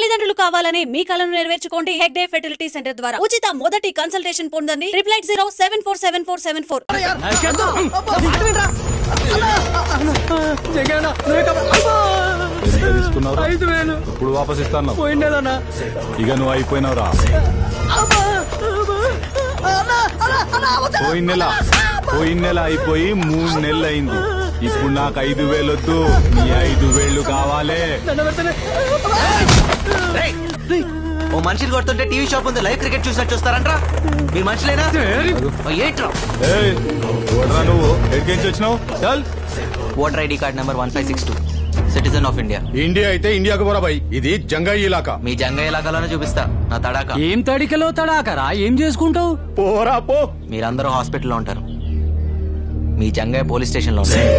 తల్లిదండ్రులు కావాలని మీ కలను నెరవేర్చుకోండి హెగ్డే ఫెర్టిలిటీ సెంటర్ ద్వారా. ఉచిత మొదటి కన్సల్టేషన్ పొందండి. 88747474. ఇప్పుడు వాపస్ ఇస్తాను. పోయిండేదన్నా ఇక నువ్వు అయిపోయినావురా. పోయిన నెల అయిపోయి 3 నెలలు అయింది. ఇప్పుడు నాకు 5,000 వద్దు, నీ 5,000 కావాలి. ఓ మనుషులు కొడుతుంటే టీవీ షాప్ ఉంది, లైవ్ క్రికెట్ చూసినట్టు చూస్తారంట్రా. మీ మనుషులేనా? ఏంట్రా నువ్వు ఎక్కడికి వచ్చినావు? Voter ID card number 1562, citizen of India. India అయితే ఇండియాకు పోరా భయ్, ఇది జంగాయి ఇలాకా. మీ జంగా ఇలాకాలోనే చూపిస్తా నా తడాక. ఏం తడికలో తడాకరా? ఏం చేసుకుంటావు? పోరా పో. మీరందరూ హాస్పిటల్లో ఉంటారు, మీ జంగా పోలీస్ స్టేషన్ లో ఉంటారు.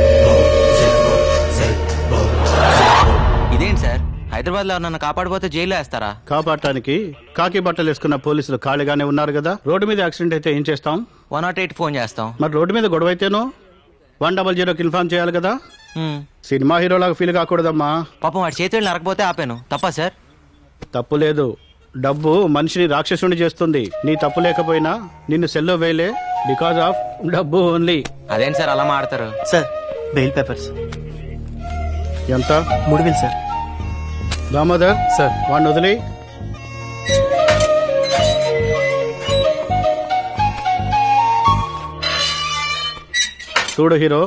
ఇదేంటి సార్, హైదరాబాద్ లో నన్ను కాపాడిపోతే జైల్లో వేస్తారా? కాపాడటానికి కాకి బట్టలు వేసుకున్న పోలీసులు ఖాళీగానే ఉన్నారు కదా. రోడ్డు మీద యాక్సిడెంట్ అయితే ఏం చేస్తాం? 108 ఫోన్ చేస్తాం. మరి రోడ్డు మీద గొడవ అయితేనో 100కి ఇన్ఫార్మ్ చేయాలి కదా. సినిమా హీరోలాగా ఫీల్ కాకూడదమ్మా. పాపం వాడి చేతులు నరకపోతే ఆపాను, తప్ప సార్? తప్పు లేదు. డబ్బు మనిషిని రాక్షసుని చేస్తుంది. నీ తప్పు లేకపోయినా నిన్ను సెల్లో వేయలే, బికాస్ ఆఫ్ డబ్బు ఓన్లీ. అదేంటి సార్ అలా మాడతారు? సార్ బెయిల్ పేపర్స్ ఎంత? 3,000 సార్. దామోదర్ సార్, వాడిని వదిలి. చూడు హీరో,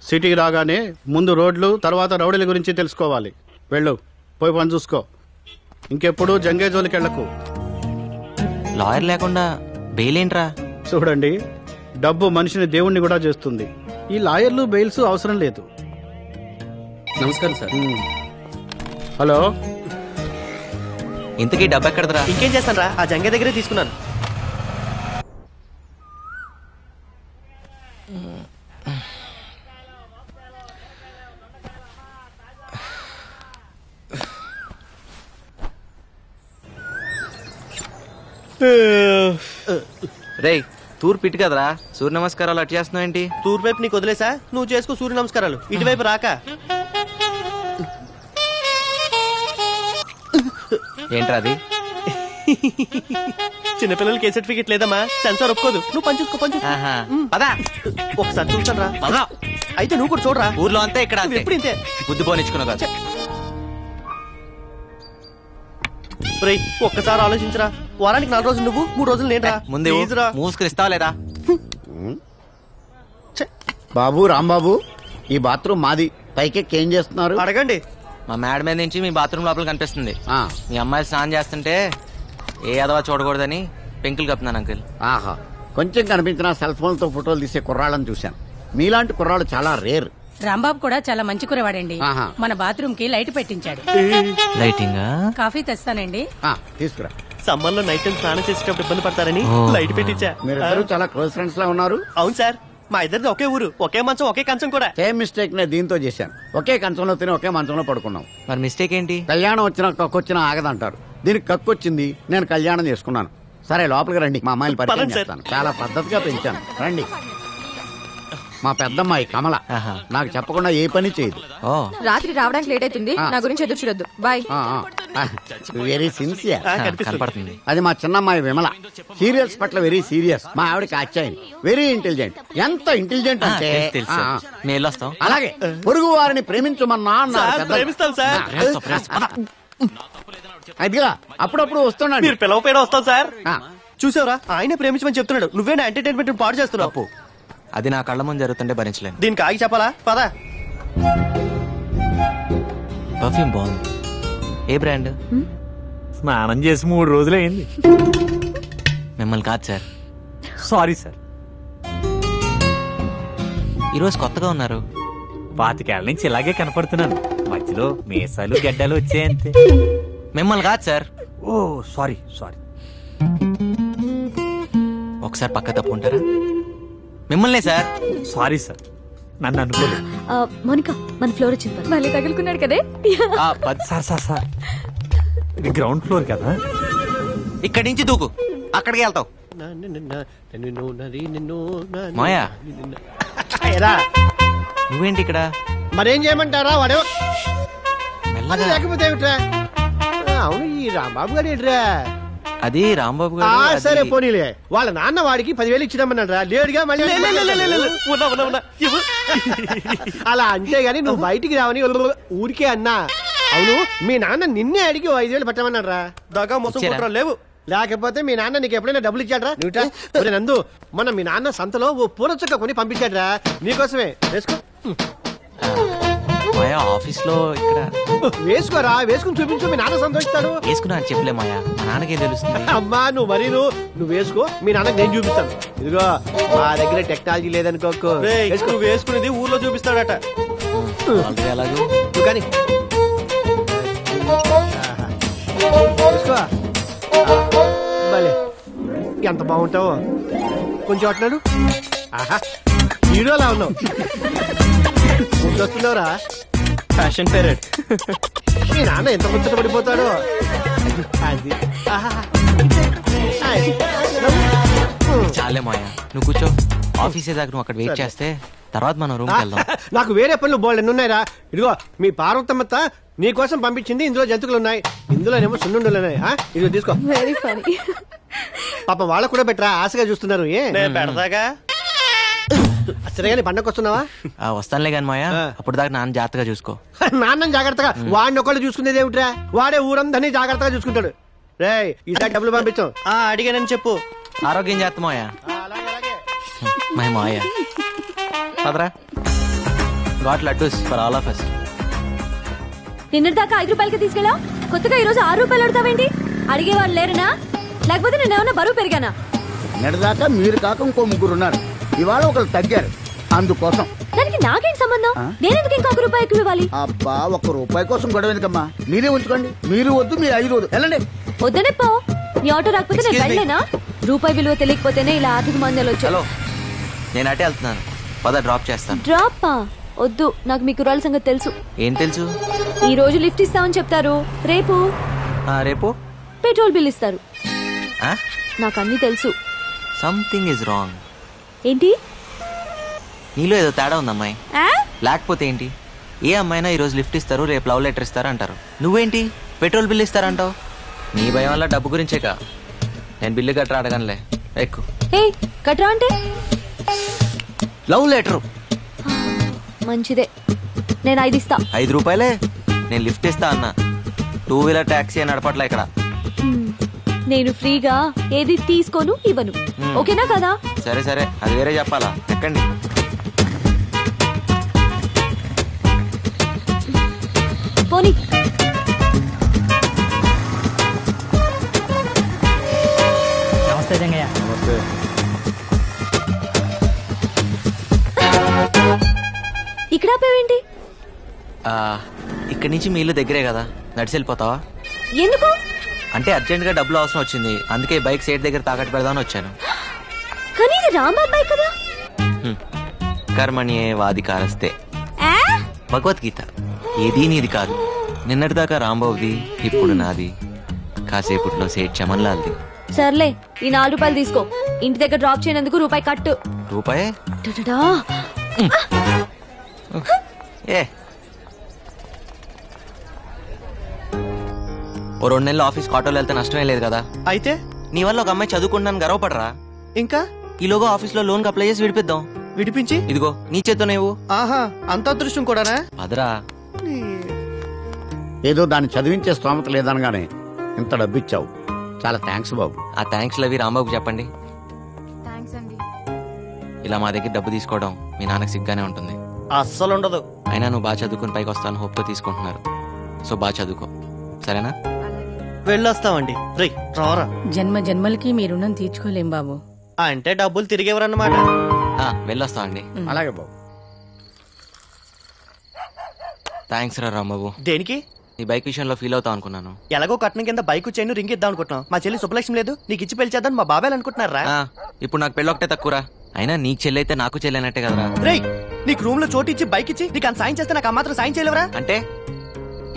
సిటీకి రాగానే ముందు రోడ్లు, తర్వాత రౌడీల గురించి తెలుసుకోవాలి. వెళ్ళు, పోయి పని చూసుకో. ఇంకెప్పుడు జంగే జోలికి వెళ్ళకు. లాయర్ లేకుండా బెయిల్ ఏంట్రా? చూడండి, డబ్బు మనిషిని దేవుణ్ణి కూడా చేస్తుంది. ఈ లాయర్లు బెయిల్స్ అవసరం లేదు. నమస్కారం సార్. హలో, ఇంతకీ డబ్బు ఎక్కడదరా? ఇంకేం చేస్తాను రా, ఆ జంగే దగ్గరే తీసుకున్నాను. రేయ్, తూర్పు ఇటు కదరా, సూర్య నమస్కారాలు అటు చేస్తున్నావు ఏంటి? తూర్పు వైపు నీకు వదిలేసా, నువ్వు చేసుకో సూర్య నమస్కారాలు. ఇటువైపు రాక. ఏంట్రా అది? చిన్నపిల్లలకి ఏ సర్టిఫికెట్ లేదమ్మా, సెన్సార్ ఒప్పుకోదు. నువ్వు పని చూసుకో, పని చూసుకో. పదా ఒకసారి చూస్తాను రా. అయితే నువ్వు కూడా చూడరా. ఊర్లో అంతే, ఇక్కడ అంతే. ఎప్పుడు ఇంతే. బుద్ధి పోనిచ్చుకున్నావు కదా. రేయ్, ఒక్కసారి ఆలోచించరా. వారానికి 4 రోజులు నువ్వు, 3 రోజులు నేను రా. ముందే మూసుకునిస్తావా లేదా? బాబు, రాంబాబు, ఈ బాత్రూమ్ మాది. పైకెక్కి ఏం చేస్తున్నారు? అడగండి. మా మేడ మీద నుంచి మీ బాత్రూమ్ లోపల కనిపిస్తుంది. మీ అమ్మాయి స్నానం చేస్తుంటే ఏ అదవా చూడకూడదని పెంకులు కప్పుతున్నాను అంకుల్. ఆహా, కొంచెం కనిపించిన సెల్ ఫోన్ తో ఫోటోలు తీసే కుర్రాళ్ళని చూశాను. మీలాంటి కుర్రాళ్ళు చాలా రేర్. రాంబాబు కూడా చాలా మంచి కురవాడండి. మన బాత్రూమ్ కి లైట్ పెట్టించాడు. లైటింగ్? కాఫీ తెస్తానండి. తీసుకురా. సమ్మర్ లో నైట్ టైం స్నానం చేసేటప్పుడు ఇబ్బంది పడతారని లైట్ పెట్టించా. మీరిద్దరు చాలా క్లోజ్ ఫ్రెండ్స్ లా ఉన్నారు. అవును సార్, మా ఇద్దరిది ఒకే ఊరు, ఒకే మంచం, ఒకే కంచం కూడా. సేమ్ మిస్టేక్ నే దీంతో చేశాను. ఒకే కంచంలో తిని ఒకే మంచంలో పడుకున్నాం. మరి మిస్టేక్ ఏంటి? కళ్యాణం వచ్చినా కక్కొచ్చినా ఆగదంటారు. దీనికి కక్కొచ్చింది, నేను కళ్యాణం చేసుకున్నాను. సరే లోపలికి రండి, మా అమ్మాయిని పరిచయం చేస్తాను. చాలా పద్ధతిగా పెంచాను. రండి. మా పెద్దమ్మాయి కమల. నాకు చెప్పకుండా ఏ పని చేయదు. రాత్రి రావడానికి లేట్ అవుతుంది, నా గురించి ఎదురు చూడొద్దు. బాయ్. Very sincere. కనపడుతుంది. అది మా చిన్నమ్మాయి విమల. సీరియల్స్ పట్ల వెరీ సీరియస్. మా ఆవిడకి అచ్చాయని వెరీ ఇంటెలిజెంట్. ఎంత ఇంటెలిజెంట్ అంటే అలాగే పొరుగు వారిని ప్రేమించమన్నా అదిగా అప్పుడప్పుడు వస్తున్నాడు. మీరు పిలవపోయినా వస్తాం సార్. చూసావరా, ఆయన ప్రేమించమని చెప్తున్నాడు, నువ్వే నా ఎంటర్టైన్మెంట్ పాడు చేస్తున్నావు. అది నా కళ్ళ ముందు జరుగుతుంటే భరించలేను. దీనికి ఆగి చెప్పాలా? పదా. పర్ఫ్యూమ్ బాగుంది. ఏ బ్రాండ్? స్నానం చేసి 3 రోజులైంది. మిమ్మల్ని కాదు సార్. Sorry sir. ఈరోజు కొత్తగా ఉన్నారు. 25 ఏళ్ల నుంచి ఇలాగే కనపడుతున్నాను. మధ్యలో మీసాలు గడ్డలు వచ్చాయంతే. మిమ్మల్ని కాదు సార్. ఓ సారీ సారీ. ఒకసారి పక్క తప్పుకుంటారా? మిమ్మల్నే సార్. సారీ సార్, నన్ను అనుకోలేదు. మోనికా, మన ఫ్లోర్ వచ్చింది. మళ్ళీ తగులుకున్నాడు కదే. సార్ ఇది గ్రౌండ్ ఫ్లోర్ కదా. ఇక్కడి నుంచి దూకు, అక్కడికి వెళ్తావు. మాయా, నువ్వేంటి ఇక్కడ? మరేం చేయమంటారా? వాడు మెల్లగా. లేకపోతే ఏమిట్రా? అవును, ఈ ఈ రాంబాబు గారు ఏంట్రా? అది రాంబాబు ఆ, గారు సరే పోనీలే. వాళ్ళ నాన్న వాడికి 10,000 ఇచ్చినామన్నాడు లేడుగా మళ్ళీ అలా అంటే గాని నువ్వు బయటికి రావని ఊరికే అన్నా. అవును మీ నాన్న నిన్నే అడిగి 5,000 పెట్టమన్నాడు రా. దగా మోసం కుట్ర లేవు. లేకపోతే మీ నాన్న నీకు ఎప్పుడైనా డబ్బులు ఇచ్చాడ్రా? నువ్వు నందు మొన్న మీ నాన్న సంతలో ఓ పూల చుక్క కొని పంపించాడ్రా నీకోసమే. వేసుకో మాయా ఆఫీస్ లో ఇక్కడ వేసుకోరా, వేసుకుని చూపించు, మీ నాన్న సంతోషిస్తాడు. వేసుకున్నా అని చెప్పలే మాయా, మా నాన్నకేం తెలుస్తుంది. అమ్మా నువ్వు మరీ నువ్వు వేసుకో, మీ నాన్నకి నేను చూపిస్తాను. ఇదిగో మా దగ్గర టెక్నాలజీ లేదనుకోకు. నువ్వు వేసుకునేది ఊర్లో చూపిస్తాడట. ఎలాగో నువ్వు కానీ వేసుకో. భలే ఎంత బాగుంటావో. కొంచెం అట్నాడు. ఆహా హీరోలా ఉన్నావు. వస్తున్నావురా ఫ్యాషన్ పేరెడ్. మీ నాన్న ఎంత ముచ్చట పడిపోతాడో. అది చాలే మాయా, నువ్వు కూర్చో. ఆఫీస్ దాకా నువ్వు అక్కడ వెయిట్ చేస్తే తర్వాత మనం రూమ్కి వెళ్దాం. నాకు వేరే పనులు బోల్డ్ ఎన్ని ఉన్నాయిరా. ఇదిగో మీ పార్వతమ్మత్త నీకోసం పంపించింది. ఇందులో జంతువులు ఉన్నాయి, ఇందులోనేమో సున్నుండలు ఉన్నాయి. ఇదిగో తీసుకో. Very funny. పాప వాళ్ళకు కూడా పెట్టరా, ఆశగా చూస్తున్నారు. పెడతాగా సరే కానీ పండగ వస్తున్నావా? వస్తానులే కానీ మాయా, అప్పుడు దాకా నాన్న జాగ్రత్తగా చూసుకో. నాన్న జాగ్రత్తగా, వాడిని ఒకళ్ళు చూసుకునేది ఏమిట్రా? వాడే ఊరందరినీ జాగ్రత్తగా చూసుకుంటాడు. రే ఈసారి డబ్బులు పంపించాం. అడిగానని చెప్పు. ఆరోగ్యం చేస్తా మాయా. మై మాయా పదరా. Got laddoos for all of us. నిన్నటిదాకా 5 రూపాయలకి తీసుకెళ్ళా, కొత్తగా ఈరోజు 6 రూపాయలు అడుగుతావేంటి? అడిగేవాళ్ళు లేరనా? లేకపోతే నేను ఏమన్నా బరువు పెరిగానా? నిన్నటిదాకా మీరు కాక ఇంకో 3 ఉన్నారు, ఇవాళ ఒకరు తగ్గారు, అందుకోసం. దానికి నాకేం సంబంధం? నేనెందుకు ఇంకో 1 రూపాయి ఎక్కువ ఇవ్వాలి? అబ్బా 1 రూపాయి కోసం గొడవ ఎందుకమ్మా? మీరే ఉంచుకోండి. మీరు వద్దు, మీరు 5 వద్దు. వెళ్ళండి. వద్దనే పో. నీ ఆటో రాకపోతే నేను వెళ్ళలేనా? రూపాయి విలువ తెలియకపోతేనే ఇలా ఆర్థిక మందాలు వచ్చాయి. హలో, నేను అటే వెళ్తున్నాను, పద డ్రాప్ చేస్తాను. డ్రాప్ వద్దు, నాకు మీ కుర్రాల సంగతి తెలుసు. ఏం తెలుసు? ఈ రోజు లిఫ్ట్ ఇస్తామని చెప్తారు, రేపు రేపు పెట్రోల్ బిల్ ఇస్తారు. నాకు అన్ని తెలుసు. Something is wrong. ఏంటి? నీలో ఏదో తేడా ఉంది అమ్మాయి. లేకపోతే ఏంటి? ఏ అమ్మాయినా ఈ రోజు లిఫ్ట్ ఇస్తారు, రేపు లవ్ లెటర్ ఇస్తారు అంటారు. నువ్వేంటి పెట్రోల్ బిల్ ఇస్తారంటావు? నీ భయం వల్ల డబ్బు గురించేకా. నేను బిల్లు కట్టరా అడగనులే, ఎక్కు. కట్రా అంటే లవ్ లెటరు. మంచిదే, నేను 5 ఇస్తా. 5 రూపాయలే? నేను లిఫ్ట్ ఇస్తా అన్నా. 2 వీలర్ టాక్సీ అని నడపట్లా ఇక్కడ. నేను ఫ్రీగా ఏది తీసుకోను, ఇవ్వను. ఓకేనా కదా? సరే సరే, అది వేరే చెప్పాలా. ఎక్కండి. పోనీ. నమస్తే జంగయ్య. నమస్తే. ఇక్కడ ఆపేవేంటి? ఇక్కడి నుంచి మీ ఇల్లు దగ్గరే కదా, నడిచి వెళ్ళిపోతావా? ఎందుకు? అంటే అర్జెంట్ గా డబ్బులు అవసరం వచ్చింది, అందుకే బైక్ సైడ్ దగ్గర తాకట్టు పెడదామని వచ్చాను. కానీ ఇది రాంబాబు బైక్ కదా. కర్మణ్యే వాదికారస్తే, భగవద్గీత. ఏదీ నీది కాదు. నిన్నటిదాకా రాంబాబుది, ఇప్పుడు నాది, కాసేపట్లో సేట్ చమన్లాల్ది. సర్లే, ఈ 4 రూపాయలు తీసుకో. ఇంటి దగ్గర డ్రాప్ చేయనందుకు రూపాయి కట్టు. రూపాయే? ఏ ఓ 2 నెలలు ఆఫీస్ ఆటోలో వెళ్తే నష్టమే లేదు కదా. అయితే నీ వల్ల ఒక అమ్మాయి చదువుకుంటున్నాను గర్వపడరా? ఇంకా ఈలోగా ఆఫీస్ లో లోన్ అప్లై చేసి విడిపిద్దాం. విడిపించి ఇదిగో నీ చేత్తో నువ్వు. ఆహా, అంత అదృష్టం కూడానా? అదరా. ఏదో దాన్ని చదివించే స్తోమత లేదనగానే ఇంత డబ్బు ఇచ్చావు, చాలా థ్యాంక్స్ బాబు. ఆ థ్యాంక్స్ లవి రాంబాబుకి చెప్పండి. ఇలా మా దగ్గర డబ్బు తీసుకోవడం మీ నాన్నకి సిగ్గానే ఉంటుంది. అస్సలు ఉండదు. అయినా నువ్వు బాగా చదువుకుని పైకి వస్తాను హోప్తో తీసుకుంటున్నారు. సో బాగా చదువుకో, సరేనా? వెళ్ళొస్తామండి. రే రారా. జన్మ జన్మలకి మీ రుణం తీర్చుకోలేం బాబు. అంటే డబ్బులు తిరిగేవరన్నమాట. వెళ్ళొస్తామండి. అలాగే బాబు. థ్యాంక్స్ రా రాంబాబు. దేనికి? నీ బైక్ విషయంలో ఫీల్ అవుతావు అనుకున్నాను. ఎలాగో కట్నం కింద బైక్ చైన్ రింగ్ ఇద్దాం అనుకుంటున్నాం. మా చెల్లి శుభలక్ష్మి లేదు, నీకు ఇచ్చి పెళ్లి చేద్దాం మా బాబాయ్ అనుకుంటున్నారా? ఇప్పుడు నాకు పెళ్ళి ఒకటే తక్కువరా. అయినా నీకు చెల్లి అయితే నాకు చెల్లెనట్టే కదరా. రేయ్, నీకు రూమ్ లో చోటు ఇచ్చి బైక్ ఇచ్చి నీకు అంత సాయం చేస్తే నాకు మాత్రం సాయం చేయలేవరా? అంటే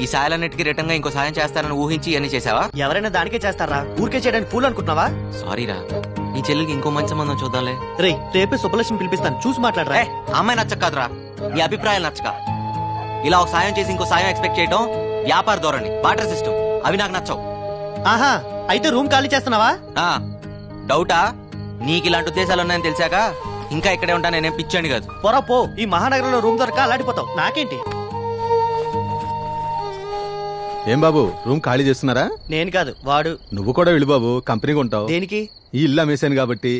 ఈ సాయాలన్నిటికీ రిటర్న్ గా ఇంకో సాయం చేస్తానని ఊహించి ఇవన్నీ చేసావా? ఎవరైనా దానికే చేస్తారా? ఊరికే చేయడానికి పూలు అనుకుంటున్నావా? సారీరా, నీ చెల్లికి ఇంకో మంచి సంబంధం చూద్దాంలే. రేయ్, రేపే శుభలక్ష్మి పిలిపిస్తాను, చూసి మాట్లాడరా. అమ్మాయి నచ్చక కాదురా, నీ అభిప్రాయాలు నచ్చక. ఇలా ఒక సాయం చేసి ఇంకో సాయం ఎక్స్పెక్ట్ చేయడం వ్యాపార ధోరణి, బాటర్ సిస్టమ్, అవి నాకు నచ్చవు. ఆహా, అయితే రూమ్ ఖాళీ చేస్తున్నావా? డౌటా? నీకు ఇలాంటి ఉద్దేశాలు ఉన్నాయని తెలిసాక ఇంకా ఇక్కడే ఉంటా, నేనేం పిచ్చండి కాదు. పొరా పో, ఈ మహానగరంలో రూమ్ దొరక అలాడిపోతావు. నాకేంటి? ఏం బాబు, రూమ్ ఖాళీ చేస్తున్నారా? నేను కాదు, వాడు. నువ్వు కూడా వెళ్ళు బాబు, కంపెనీగా ఉంటావు. దేనికి? ఈ ఇల్లు అమ్మేశాను కాబట్టి.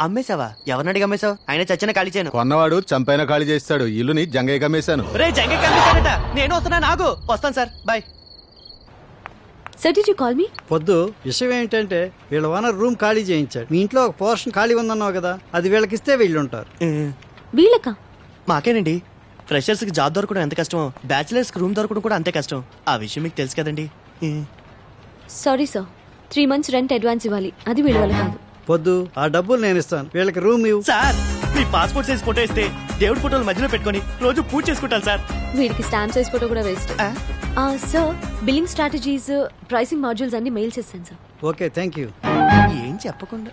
అమ్మేశావా? ఎవరిని అడిగి అమ్మేశావు? ఆయన చచ్చిన ఖాళీ చేయను. కొన్నవాడు చంపైన ఖాళీ చేస్తాడు. ఇల్లుని జంగయ్యకి అమ్మేశాను. రే జంగ కనిపిస్తాడట. నేను వస్తున్నా, నాగు వస్తాను sir, bye. Sir did you call me? పొద్దు విషయం ఏంటంటే వీళ్ళ ఓనర్ రూమ్ ఖాళీ చేయించాడు. మీ ఇంట్లో ఒక పోర్షన్ ఖాళీ ఉందన్నావు కదా, అది వీళ్ళకిస్తే వీళ్ళు ఉంటారు. వీళ్ళకా? మాకేనండి. ఫ్రెషర్స్ కి జాబ్ దొరకడం ఎంత కష్టమో, బ్యాచిలర్స్ కి రూమ్ దొరకడం కూడా అంతే కష్టం. ఆ విషయం మీకు తెలుసు కదండి. Sorry sir, 3 months rent advance ఇవ్వాలి. అది వీళ్ళ వల్ల కాదు. పొద్దు ఆ డబ్బులు నేను ఇస్తాను, వీళ్ళకి రూమ్ ఇవ్వు. సార్, మీ పాస్పోర్ట్ సైజ్ ఫోటో ఇస్తే దేవుడి ఫోటోలు మధ్యలో పెట్టుకొని రోజు పూజ చేసుకుంటాను సార్. వీడికి స్టాంప్ సైజ్ ఫోటో కూడా waste. Sir, billing strategies, pricing modules అన్ని మెయిల్ చేస్తాను సార్. Okay, thank you. ఏం చెప్పకుండా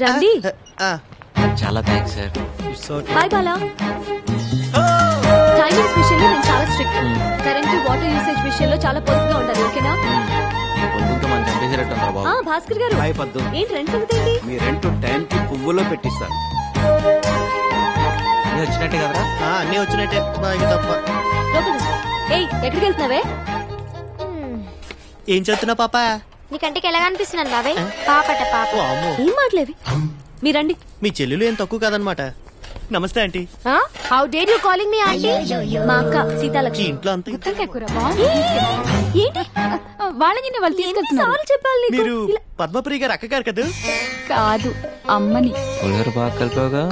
రండి. చాలా thanks sir. Bye Bala. Timings విషయంలో నేను చాలా స్ట్రిక్ట్. కరెంట్ వాటర్ యూసేజ్ విషయంలో చాలా పొదుపుగా ఉండాలి. ఓకేనా? భాస్కర్ గారు, ఏంటి రెంట్ సంగతి ఏంటి? మీ రెంట్ టైం కి పువ్వులో పెట్టిస్తాను. వచ్చినట్టే కదరా? అన్నీ వచ్చినట్టే, తప్ప. ఏయ్, ఎక్కడికి వెళ్తున్నావే? ఏం చెప్తున్నా పాప? నీ కంటికి ఎలా కనిపిస్తున్నాను బాబే? పాపట పాప. ఏం మాటలేవి? మీరండి. మీ చెల్లెలు ఏం తక్కువ కాదనమాట. నమస్తే aunty. How dare you calling me aunty? మా అక్క సీతాలక్ష్మి. ఇంట్లో అంతా ఏంటి వాళ్ళని వాళ్ళు తీసుకెళ్తున్నారు? చెప్పాలి. మీరు పద్మప్రియ గారు అక్క గారు కదా? కాదు, అమ్మని.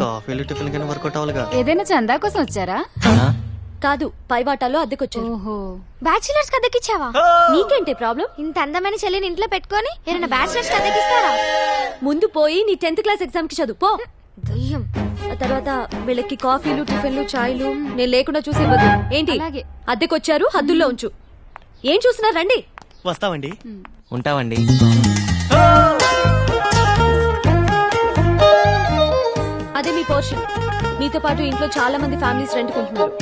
కాఫీలు టిఫిన్ కింద వర్కౌట్ అవ్వాలిగా. ఏదైనా చందా కోసం వచ్చారా? కాదు, పైవాటాలో అద్దెకొచ్చారు. బ్యాచిలర్స్ కి అద్దెకిచ్చావా? నీకేంటి ప్రాబ్లం? ఇంత అందమైన చెల్లిని ఇంట్లో పెట్టుకొని ఏమైనా బ్యాచిలర్స్ కి అద్దెకిస్తారా? ముందు పోయి నీ 10th క్లాస్ ఎగ్జామ్ కి చదువు పో. దయ్యం. తర్వాత వీళ్ళకి కాఫీలు, టిఫిన్లు, చాయ్లు నేను లేకుండా చూసి ఇవ్వదు. ఏంటి అద్దెకొచ్చారు, హద్దుల్లో ఉంచు. ఏం చూస్తున్నారు? రండి. వస్తామండి. ఉంటామండి. అదే మీ పోర్షన్. మీతో పాటు ఇంట్లో చాలా మంది ఫ్యామిలీస్ రెంట్ కొంటున్నారు.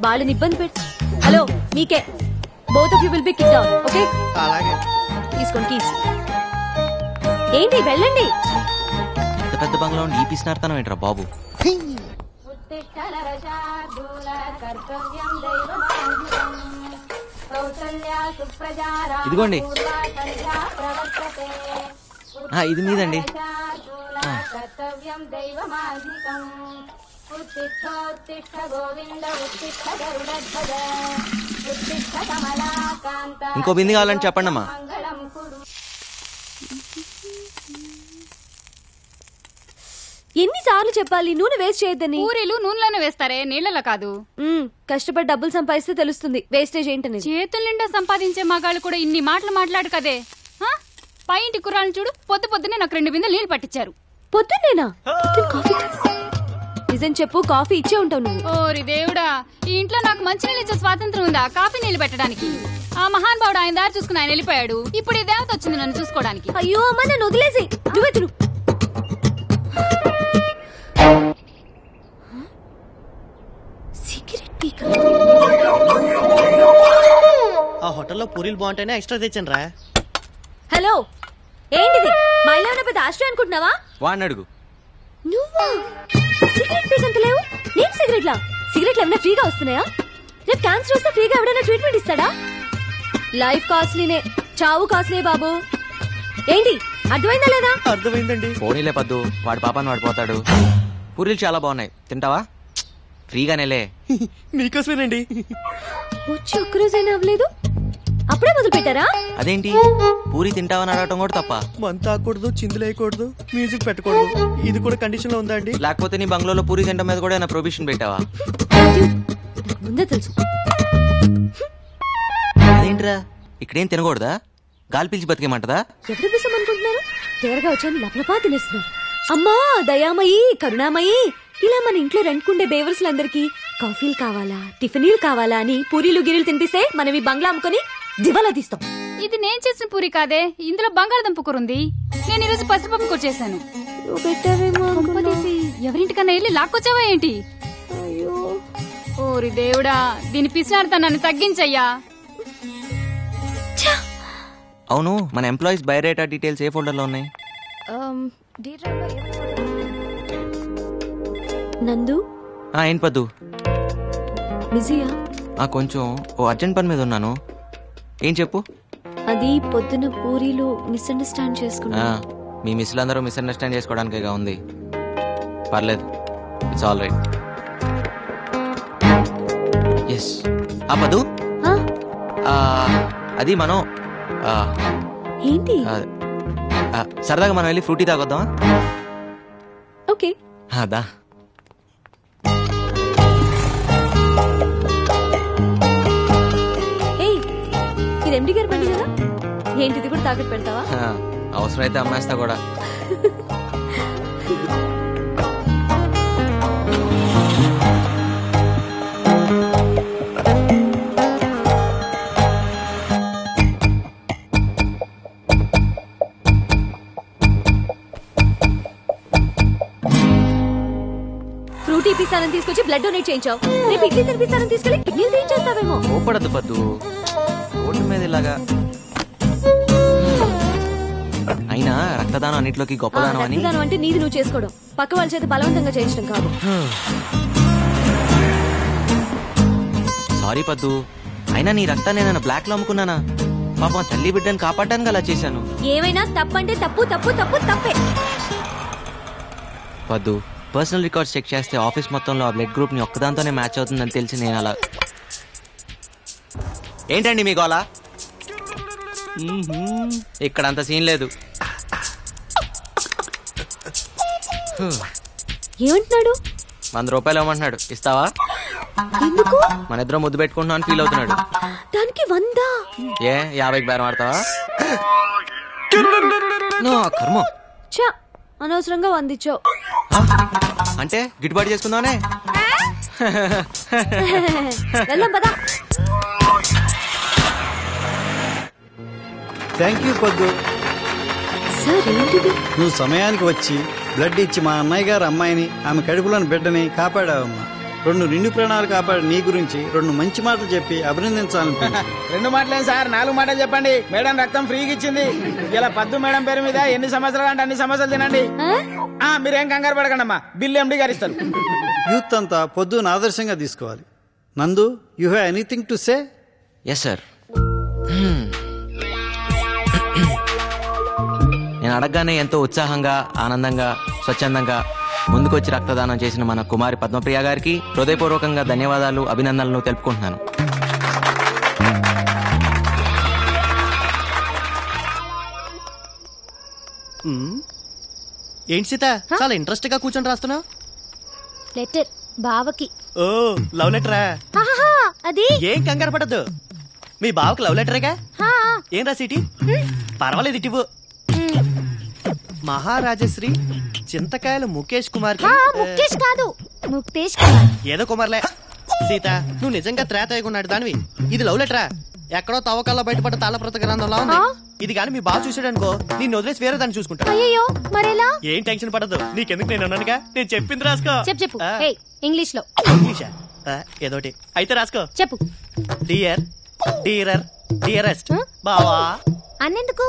వాళ్ళని ఇబ్బంది పెట్టి. హలో, మీకే. Both of you will be kicked out. Okay? అలాగే. తీసుకోండి కీస్. ఏంటి, వెళ్ళండి. పెద్ద బంగ్లా ఉండి ఈ పిసినార్తనం ఏంట్రా బాబు? ఇదిగోండి, ఇది మీదండి. ఇంకో బింది కావాలని చెప్పండి అమ్మా. ఎన్నిసార్లు చెప్పాలి నూనె వేస్ట్ చేయొద్దని? పూరీలు నూనెలోనే వేస్తారే, నీళ్లలో కాదు. కష్టపడి డబ్బులు సంపాదిస్తే తెలుస్తుంది వేస్టేజ్ ఏంటనేది. చేతుల నిండా సంపాదించే మగాళ్ళు కూడా ఇన్ని మాటలు మాట్లాడు కదే. పై ఇంటి కుర్రాలను చూడు, పొద్దునే నాకు 2 బిందెలు నీళ్లు పట్టించారు. పొద్దున్నేనా? నిజం చెప్పు, కాఫీ ఇచ్చే ఉంటావు నువ్వు. ఓరి దేవుడా, ఈ ఇంట్లో నాకు మంచి నీళ్ళు ఇచ్చే స్వాతంత్రం ఉందా కాఫీ నీళ్లు పెట్టడానికి? ఆ మహాన్ బావుడు ఆయన దారి చూసుకుని ఆయన వెళ్ళిపోయాడు. ఇప్పుడు ఈ దేవత వచ్చింది నన్ను చూసుకోవడానికి. అయ్యో అమ్మా, నన్ను వదిలేసి నువ్వే తిను. ఆ హోటల్లో పూరీలు బాగుంటేనే ఎక్స్ట్రా తెచ్చాను రా. హలో, ఏంటిది? మా ఇల్లు ఏమైనా పెద్ద ఆశ్రయం అనుకుంటున్నావా? వాడిని అడుగు. నువ్వా? సిగరెట్ పీకంత లేవు. నేను సిగరెట్లా? సిగరెట్లు ఏమైనా ఫ్రీగా వస్తున్నాయా? రేపు క్యాన్సర్ వస్తే ఫ్రీగా ఎవడైనా ట్రీట్మెంట్ ఇస్తాడా? లైఫ్ కాస్ట్లీనే, చావు కాస్ట్లీ బాబు. ఏంటి, అర్థమైందా లేదా? అర్థమైందండి. పోనీలే పద్దు, వాడి పాపాన్ని వాడిపోతాడు. పూరీలు చాలా బాగున్నాయి, తింటావా? ఫ్రీగానేలే. మీకోసమేనండి. వచ్చి ఒక్కరోజైనా అవ్వలేదు, అప్పుడే మొదలు పెట్టారా? అదేంటి, పూరి తింటావని అడగటం కూడా తప్ప? మంత ఆకూడదు, చిందులేయకూడదు, మ్యూజిక్ పెట్టకూడదు, ఇది కూడా కండిషన్ లో ఉందా అండి? లేకపోతే నీ బంగ్లాలో పూరి తింటం మీద కూడా ఏమైనా ప్రొవిషన్ పెట్టావా? ముందే తెలుసు. అదేంట్రా, ఇక్కడేం తినకూడదా? గాలి పీల్చి బతికేమంటదా? ఎప్పుడు పిసం అనుకుంటున్నారు? తేరగా వచ్చాను, లపలపా తినేస్తున్నారు. అమ్మా దయామయి, కరుణామయి, ఇలా మన ఇంట్లో రెంట్కుండే బేవర్స్లందరికీ కాఫీలు కావాలా, టిఫినీలు కావాలా అని పూరీలు గిరీలు తినిపిస్తే మనం ఈ బంగ్లా అమ్ముకొని దివాలా తీస్తాం. ఇది నేను చేసిన పూరి కాదే, ఇందులో బంగాళదుంప కూర ఉంది. నేను ఈరోజు పసుపప్పు కూర చేశాను. ఎవరింటికన్నా వెళ్ళి లాక్కొచ్చావా ఏంటి? ఓరి దేవుడా, దీని పిసినారుతనాన్ని తగ్గించయ్యా. అవును, మన ఎంప్లాయీస్ బయోడేటా డీటెయిల్స్ ఏ ఫోల్డర్లో ఉన్నాయి? నందు ఏంటి పద్దు? బిజీయా? కొంచెం అర్జెంట్ పని మీద ఉన్నాను. ఏం చెప్పు. అది పొద్దున పూరీలు మిస్అండర్స్టాండ్ చేసుకున్నా. మీ మిస్సులు అందరూ మిస్అండర్స్టాండ్ చేసుకోవడానికేగా ఉంది. పర్లేదు, ఇట్స్ ఆల్ రైట్. ఎస్ పద్దు, అది మనం ఏంటి సరదాగా మనం వెళ్ళి ఫ్రూటీ తాగొద్దామా? ఓకే అదా. ఇది ఎండి గారి బండి కదా, ఏంటిది కూడా తాకట్టు పెడతావా? అవసరమైతే అమ్మేస్తా కూడా. ఫ్రూటీ పిస్తానని తీసుకొచ్చి బ్లడ్ డొనేట్ చేయించావు. రేపు ఇడ్లీ తినిపిస్తానని తీసుకెళ్లి కిడ్నీలు తీయించేస్తావేమో. కోపడద్దు పద్దు, ఓటు మీద ఇలాగా. అయినా రక్తదానం అన్నిట్లోకి గొప్పదానం అని. రక్తదానం అంటే నీది నువ్వు చేసుకోవడం, పక్క వాళ్ళ చేత బలవంతంగా చేయించడం కాదు. సారీ పద్దు, అయినా నీ రక్తాన్ని నేను బ్లాక్ లో అమ్ముకున్నానా? పాపం తల్లి బిడ్డని కాపాడడానికి అలా చేశాను. ఏమైనా తప్పంటే తప్పు తప్పు తప్పు తప్పే. పద్దు, పర్సనల్ రికార్డ్స్ చెక్ చేస్తే ఆఫీస్ మొత్తంలో ఆ బ్లడ్ గ్రూప్ ని ఒక్కదాంతోనే మ్యాచ్ అవుతుందని తెలిసి నేను అలా. ఏంటండి మీ గోలా? ఇక్కడ అంత సీన్ లేదు. ఏమంటున్నాడు? 100 రూపాయలు ఇవ్వమంటున్నాడు, ఇస్తావా? ఎందుకు? మన ఇద్దరం ముద్దు పెట్టుకుంటున్నాం అని ఫీల్ అవుతున్నాడు. దానికి 100? 50కి బేరం ఆడతావా? కర్మ, అనవసరంగా 100 ఇచ్చావు. అంటే గిట్టుబాటు చేసుకుందామనే. వెళ్దాం పదా. థ్యాంక్ యూ పొద్దు. సార్ ఏంటిది? నువ్వు సమయానికి వచ్చి బ్లడ్ ఇచ్చి మా అన్నయ్య గారు అమ్మాయిని, ఆమె కడుపులోని బిడ్డని కాపాడావమ్మా. 2 నిండు ప్రాణాలు కాపాడి నీ గురించి 2 మంచి మాటలు చెప్పి అభినందించాలనిపించింది. 2 మాటలేం సార్, 4 మాటలు చెప్పండి. మేడం రక్తం ఫ్రీగా ఇచ్చింది. ఇలా పద్దు మేడం పేరు మీద ఎన్ని సంవత్సరాలు అంటే అన్ని సంవత్సరాలు తినండి. మీరేం కంగారు పడకండి అమ్మా, బిల్లు ఎండి గారు ఇస్తారు. యూత్ అంతా పొద్దున ఆదర్శంగా తీసుకోవాలి. Nandu, you have anything to say? Yes sir. నేను అడగగానే ఎంతో ఉత్సాహంగా, ఆనందంగా, స్వచ్ఛందంగా ముందుకొచ్చి రక్తదానం చేసిన మన కుమారి పద్మప్రియ గారికి హృదయపూర్వకంగా ధన్యవాదాలు, అభినందనలు తెలుపుకుంటున్నాను. ఏంటి సీత, చాలా ఇంట్రెస్ట్ గా కూర్చొని రాస్తున్నావు? లెటర్ బావకి. ఓ, లవ్ లెటరా? అది ఏం కంగారు పడద్దు, మీ బావకి లవ్ లెటరేగా. ఏం రాసిటి? పర్వాలేదు, ఇటివు. మహారాజశ్రీ చింతకాయల ముఖేష్ కుమార్. ముఖేష్ కాదు, ముక్తేష్ కుమార్. ఏదో కుమార్లే. సీత, నువ్వు నిజంగా త్రేతయ్యకున్నాడు దానివి. ఇది లవ్ లెటరా? ఎక్కడో తవ్వకాల్లో బయటపడ్డ తాళప్రత గ్రంథంలా ఉంది. ఇది కానీ మీ బావ చూసాడనుకో, నేను వదిలేసి వేరే దాన్ని చూసుకుంటా. అయ్యో మరేలా? ఏం టెన్షన్ పడదు, నీకెందుకు, నేను అన్నానుగా. నేను చెప్పింది రాసుకో. చెప్పు. ఇంగ్లీష్ లో. ఇంగ్లీషా? ఏదోటి అయితే రాసుకో. చెప్పు. డియర్, డీరర్, డియరెస్ట్ బావా. అన్నెందుకు?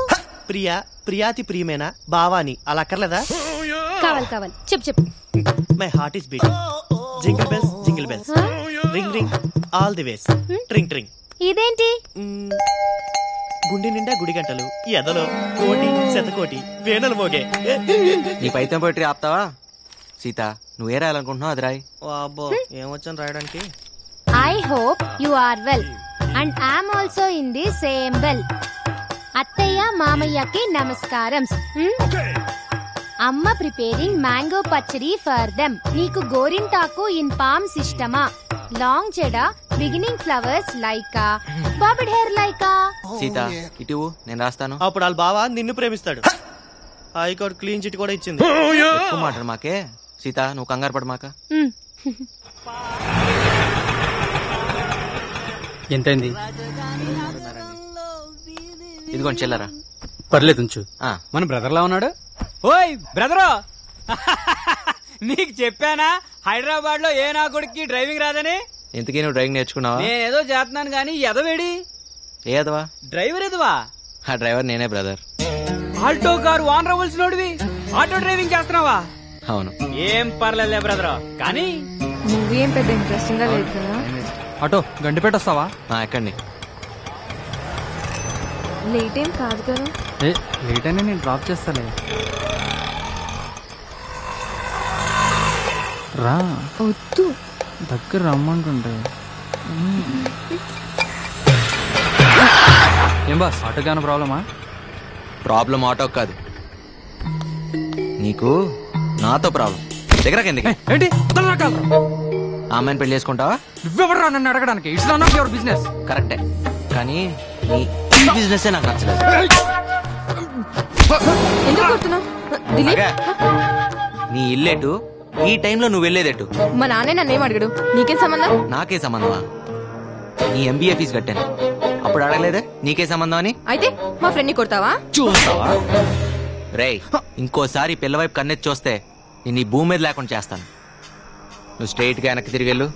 ప్రియా, ప్రియాతి ప్రియమేనా బావాని అలా అక్కర్లేదా? కావాలి. చెప్పు. My heart is beating. Jingle bells, jingle bells, ring ring all the ways, ట్రింగ్ ట్రింగ్. ఇదేంటి? గుండె నిండా గుడి గంటలు, ఎదలో కోటి శతకోటి వేణులు మోగే. నీ పైతం పోయిటరీ ఆపుతావా? సీత, నువ్వే రాయాలనుకుంటున్నావు, అది రాయి. అబ్బో, ఏమొచ్చాను రాయడానికి. I hope you are well and I'm also in the same well. అత్తయ్య మామయ్యకి నమస్కారం. అమ్మ ప్రిపేరింగ్ మ్యాంగో పచ్చడి ఫర్ దెమ్. నీకు గోరింటాకు ఇన్ పామ్స్ ఇష్టమా? లాంగ్ చెడా, బిగినింగ్ ఫ్లవర్స్ లైకా, బాబిడ్ హెయిర్ లైకా. సీత, ఇటు నేను రాస్తాను. అప్పుడు వాళ్ళ బావ నిన్ను ప్రేమిస్తాడు. హైకోర్టు క్లీన్ చిట్ కూడా ఇచ్చింది. ఎక్కువ మాట మాకే. సీత, నువ్వు కంగారు పడ మాక. ఎంతైంది? ఇదిగోండి చెల్లరా. పర్లేదు ఉంచు. మన బ్రదర్ లా ఉన్నాడు. ఓయ్ బ్రదరు, నీకు చెప్పానా హైదరాబాద్ లో ఏ నా కొడుక్కి డ్రైవింగ్ రాదని? ఇంతకీ నువ్వు డ్రైవింగ్ నేర్చుకున్నావా? నేనేదో చేస్తున్నాను గానీ ఎదవేడి ఏదవా డ్రైవర్ ఎదవా ఆ డ్రైవర్ నేనే బ్రదర్. ఆల్టో కారు ఓనర్ అవ్వాల్సినోడివి ఆటో డ్రైవింగ్ చేస్తున్నావా? అవును. ఏం పర్లేదులే బ్రదర్, కానీ మూవీ ఏం పెద్ద ఇంట్రెస్టింగ్ గా లేదు కదా. ఆటో గండిపేట వస్తావా? ఎక్కండి. లేట్ ఏం కాదు కదా. లేట్ అయినా నేను డ్రాప్ చేస్తాలే. రా. వద్దు. దగ్గర రమ్మంటుంటే. ఏం బాస్ ఆటో గాన ప్రాబ్లమా? ప్రాబ్లం ఆటో కాదు, నీకు నాతో ప్రాబ్లం. దగ్గరకి ఎందుకు? ఏంటి ఆ అమ్మాయిని పెళ్లి చేసుకుంటావా? నువ్వెవరు నన్ను అడగడానికి? It's not of your business. కరెక్టే, కానీ నీ బిజినెస్ నాకు నచ్చలేదు. ఎందుకు కొడుతున్నావు? దిలీప్, నీ ఇల్లేటు, ఈ టైంలో నువ్వు వెళ్ళేదేటు? మా నాన్నే నన్నేం అడిగాడు? నీకేం సంబంధం? నాకే సంబంధమా? నీ ఎంబీఏ ఫీజు కట్టాను, అప్పుడు అడగలేదే నీకే సంబంధం అని. అయితే మా ఫ్రెండ్ ని కొడతావా? చూస్తావా? రేయ్, ఇంకోసారి పిల్లవైపు కన్నెత్తి చూస్తే నేను ఈ భూమి మీద లేకుండా చేస్తాను. నువ్వు స్ట్రైట్ గా వెనక్కి తిరిగి వెళ్ళు.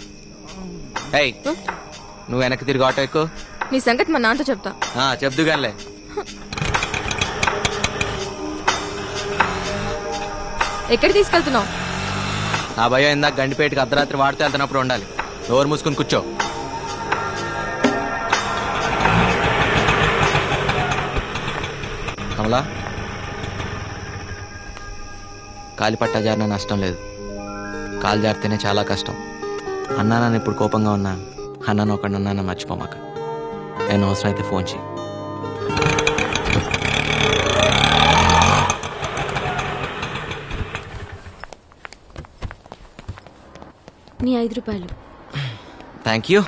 ఏయ్, నువ్వు వెనక్కి తిరిగి ఆటో ఎక్కు. నీ సంగతి మా నాన్నతో చెప్తా. చెప్దుగానిలే. ఎక్కడ తీసుకెళ్తున్నావు? ఆ భయం ఇందాక గండిపేటకి అర్ధరాత్రి వాడితే వెళ్తున్నప్పుడు ఉండాలి. నోరు మూసుకుని కూర్చో. కమలా, కాలిపట్టా జారిన నష్టం లేదు, కాలు జారితేనే చాలా కష్టం. అన్నా నన్ను ఇప్పుడు కోపంగా ఉన్నా, అన్నాను ఒకటి అన్నా మర్చిపోమాక. నేను అవసరం అయితే ఫోన్ చేయి. నీ 5 రూపాయలు. Thank you.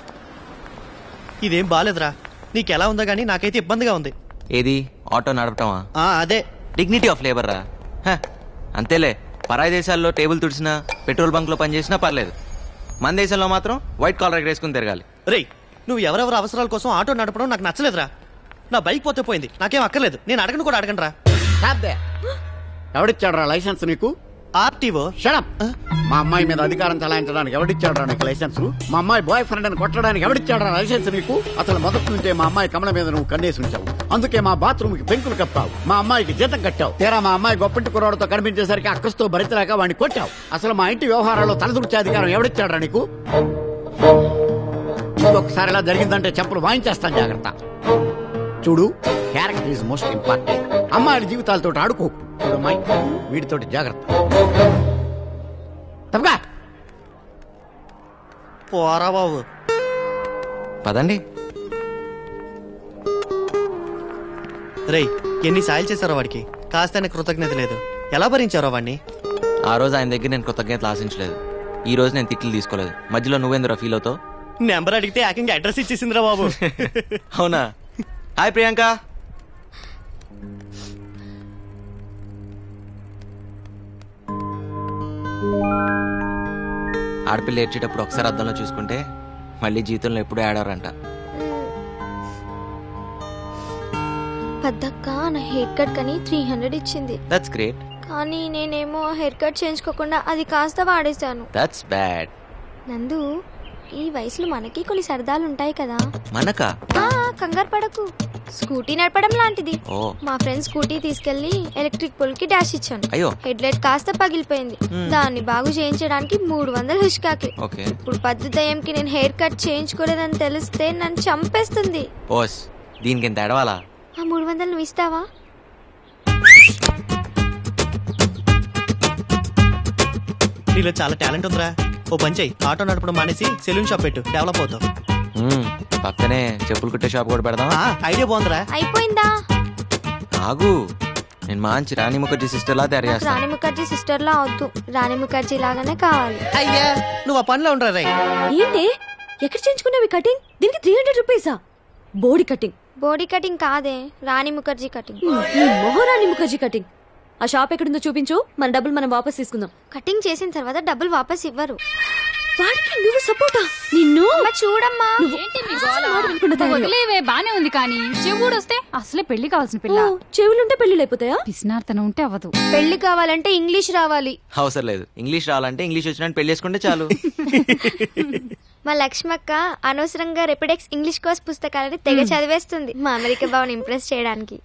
ఇదేం బాలేదురా. నీకెలా ఉందో గానీ నాకైతే ఇబ్బందిగా ఉంది. ఏది ఆటో నడపటమా? అదే డిగ్నిటీ ఆఫ్ లేబర్ రా. అంతేలే, పరాయి దేశాల్లో టేబుల్ తుడిచినా పెట్రోల్ బంక్ లో పనిచేసినా పర్లేదు, మన దేశంలో మాత్రం వైట్ కాలర్ వేసుకుని తిరగాలి. రేయ్, నువ్వు ఎవరెవరు అవసరాల కోసం ఆటో నడపడం నాకు నచ్చలేదురా. నా బైక్ పోతే పోయింది, నాకేం అక్కర్లేదు. నేను అడగను కూడా అడగను రా. ఎవడిచ్చాడు రా లైసెన్స్ నీకు? ఆర్టీఓ. షడప్. మా అమ్మాయి మీద అధికారం చలాయించడానికి ఎవడిచ్చాడు రా నీకు లైసెన్స్? మా అమ్మాయి బాయ్ ఫ్రెండ్ అని కొట్టడానికి ఎవడిచ్చాడు రా లైసెన్స్ నీకు? అసలు మొదటి నుంచే మా అమ్మాయి కమల మీద నువ్వు కన్నేసి ఉంచావు, అందుకే మా బాత్రూమ్ కి పెంకులు కప్పావు, మా అమ్మాయికి జీతం కట్టావు. తీరా మా అమ్మాయి గొప్పంటి కుర్రాడితో కనిపించేసరికి అక్కస్తో భరించలేక వాడిని కొట్టావు. అసలు మా ఇంటి వ్యవహారాల్లో తలదూర్చే అధికారం ఎవడిచ్చాడు రా నీకు? ఇంకొకసారి ఇలా జరిగిందంటే చెప్పులు వాయించేస్తాను, జాగ్రత్త. చూడు, క్యారెక్టర్ ఈజ్ మోస్ట్ ఇంపార్టెంట్. అమ్మాయిల జీవితాలతో ఆడుకో. చూడు అమ్మాయి, వీటితోటి జాగ్రత్త. తప్పగా పోరా బాబు. పదండి. రేయ్, ఎన్ని సాయాలు చేశారో వాడికి, కాస్త కృతజ్ఞత లేదు. ఎలా భరించారో వాడిని? ఆ రోజు ఆయన దగ్గర నేను కృతజ్ఞతలు ఆశించలేదు, ఈ రోజు నేను తిట్లు తీసుకోలేదు. మధ్యలో నువ్వేందురా ఫీల్ అవుతావు? నెంబర్ అడిగితే ఏకంగా అడ్రస్ ఇచ్చేసిందిరా బాబు. అవునా? హాయ్ ప్రియాంక. ఆడపిల్ల ఏడ్చేటప్పుడు ఒకసారి అద్దంలో చూసుకుంటే మళ్ళీ జీవితంలో ఎప్పుడూ ఆడారంట. పెద్దక్క నా హెయిర్ కట్ కని 300 ఇచ్చింది. That's great. కానీ నేనేమో హెయిర్ కట్ చేయించుకోకుండా అది కాస్త వాడేశాను. That's bad. నందు, ఈ వయసులో మనకి కొన్ని సరదాలు ఉంటాయి కదా. మనకా? కంగారు పడకు, స్కూటీ నడపడం లాంటిది. మా ఫ్రెండ్ స్కూటీ తీసుకెళ్లి ఎలక్ట్రిక్ పోల్ కి డాష్ ఇచ్చాను. హెడ్ లైట్ కాస్త పగిలిపోయింది. దాన్ని బాగు చేయించడానికి 300 హుష్కాకి. ఇప్పుడు పద్దు దయ్యంకి నేను హెయిర్ కట్ చేయించుకోలేదని తెలిస్తే నన్ను చంపేస్తుంది. దీనికి ఎంత ఎడవాలా? ఆ 300 నువ్వు ఇస్తావా? నీలో చాలా టాలెంట్ ఉందిరా. ఓ పంచాయి, ఆటో నడపడం మానేసి సెలూన్ షాప్ పెట్టు, డెవలప్ అవుతావు. పక్కనే చెప్పులు కుట్టే షాప్ కూడా పెడదాం. ఐడియా బాగుందిరా. అయిపోయిందా? ఆగు, నేను మంచి రాణి ముఖర్జీ సిస్టర్ లా తయారు చేస్తాను. రాణి ముఖర్జీ సిస్టర్ లా అవద్దు, రాణి ముఖర్జీ లాగానే కావాలి. అయ్యా, నువ్వు ఆ పనిలో ఉండరా రే. ఏంటి ఎక్కడ చేయించుకున్నావి కటింగ్? దీనికి 300 రూపీసా? బోడీ కటింగ్? బోడీ కటింగ్ కాదే, రాణి ముఖర్జీ కటింగ్. మహారాణి ముఖర్జీ కటింగ్. ఆ షాప్ ఎక్కడుందో చూపించు, మన డబ్బులు మనం వాపస్ తీసుకుందాం. కటింగ్ చేసిన తర్వాత డబ్బులు వాపస్ ఇవ్వరు. వాడికి నువ్వు సపోర్టా? నిన్ను చూడమ్మా. ఏంటి మీ గోల? వదిలేవే, బానే ఉంది. కానీ చెవుడొస్తే అసలే పెళ్లి కావాల్సిన పిల్ల. చెవులుంటే పెళ్లి అయిపోతాయా? పిసినార్తనం ఉంటే అవ్వదు. పెళ్లి కావాలంటే ఇంగ్లీష్ రావాలి. అవసరం లేదు, ఇంగ్లీష్ రావాలంటే ఇంగ్లీష్ వచ్చినట్టు పెళ్లి చేసుకుంటే చాలు. మా లక్ష్మక్క అనవసరంగా రెపిడెక్స్ ఇంగ్లీష్ కోర్స్ పుస్తకాలని తెగ చదివేస్తుంది మా అమెరికా బావని ఇంప్రెస్ చేయడానికి.